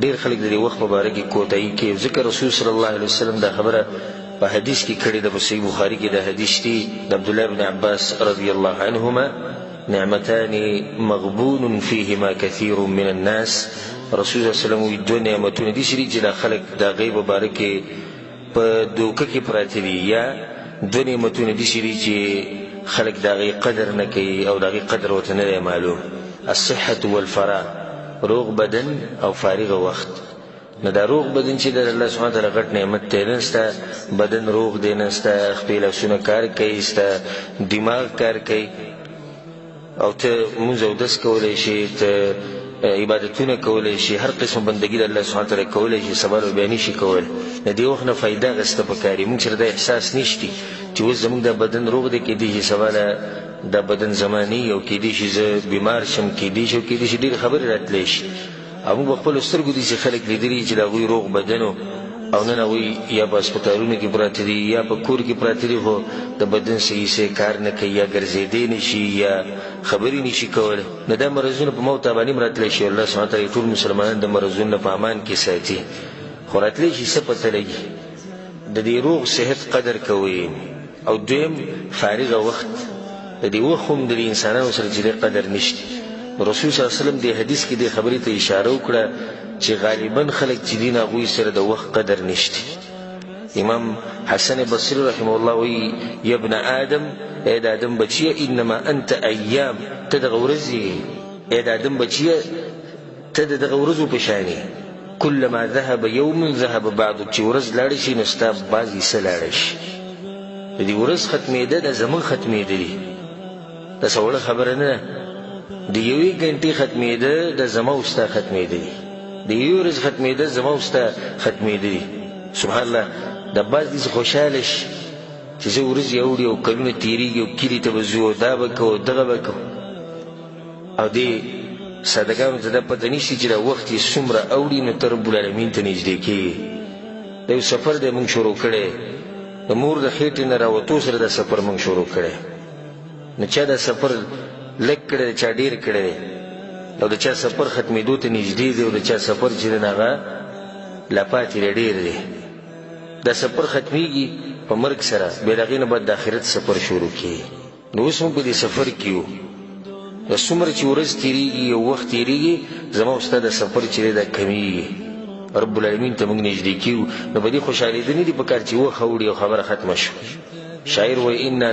ډیر خلک د وخت مبارک کوتاهي کوي ځکه رسول صلی الله علیه وسلم دا خبره په حدیث کې کړې ده. په صحیح بخاری کې دا حدیث دی د عبد الله بن عباس رضی الله عنهما نعمتان مغبون فيهما كثير من الناس. رسول الله صلی الله علیه وسلم وی دوه نعمتونه دي چې دا خلک دا غیب مبارک په دوکه کې پراته دي، یا دوه نعمتونه دي چې خلق داغي قدر نه کوي او داغي قدر ورته نه معلوم. الصحة والفراغ، روغ بدن او فارغ وخت. نه دا روغ بدن چې د الله سبحانه وتعالی غټ نعمت دی، نستا بدن روغ دی، نستا خپل لاسونه کار کوي، ستا دماغ کار کوي او ته مونږ او داس کولای شي، ته عبادتونه کولای شي، هر قسم بندګي د الله سبحانه وتعالی کولای شي، سوال او بیان شي کول. د دې وخت نه فائدہ غسته پکاري. مونږ سره د احساس نشتی چې وز زموږ د بدن روغ دی، کې دي سوال د بدن زماني او کې دي چې بیمار شم، کې دي چې ډیر خبر راتلی شي. او موږ خپل سترګو دي چې خلک لیدلي چې دا غوي روغ بدن او نن وی یا په هسپتالونو کې پراته دي یا په کور کې پراته دي، خو د بدن صحیح سه کار نه کوي، یا ګرځېدی نشي یا خبرې نشي کولی. نه دا مرضونه په موت باندې راتلی شي. الله سبحانه وتعالی ټول مسلمانان د مرضونو په امان کې ساتي، خو راتلی شي څه پته لګي. د دې روغ صحت قدر کوي. او دویم فارغ وخت، د دې وخت هم د انسانانو سره چې قدر نشته. رسول صلی الله علیه وسلم د حدیث کې د خبرې ته اشاره وکړه چې غالبا خلک چې دین هغوی سره د وخت قدر نشته. امام حسن بصری رحمه الله وی یا ابن آدم، اے د آدم بچیه، انما انت ایام، ته دغه ورځې، اے د آدم بچیه ته دغه ورځو په شانې. کلما ذهب یوم ذهب بعض، چې ورځ لاړ شي نو ستا بعضې څه لاړ شي. د دې ورځ ختمېده د زمون ختمېدلي، دا څه وړه خبره نه ده. د یوې ګنټې ختمېده د زما او ستا ختمېدلي، د یوې ورځ ختمېده زما او ستا ختمېدلي. سبحان الله. د بعض دې خوشحاله شي چې زه ورځې اوړي او کلونه تېرېږي او کلي ته به ځو او دا به کوو دغه به کوو، او دې سادهګانو ته دا پته نشي چې دا وخت یې څومره اوړي نو ته رب العالمین ته نږدې کېږي. دا یو سفر دی موږ شروع کړی، د مور د خېټې نه راوتو سره دا سفر موږ شروع کړی. نو چا دا سفر لږ کړی دی، چا ډېر کړی دی، او د چا سفر ختمېدو ته نږدې دی، او د چا سفر چې دی هغه لا پاتې دی، ډېر دی. دا سفر ختمېږي په مرګ سره، بیا د هغې نه بعد د آخرت سفر شروع کېږي. نو اوس موږ په دې سفر کې یو. د څومره چې ورځ تېرېږي او وخت تېرېږي، زما او ستا د سفر چې دی دا کمېږي، رب العالمین ته موږ نږدې کېږو. نو په دې خوشحالېدنې دي پکار چې وخت اوړي او خبره ختمه شوه. شاعر وایي انا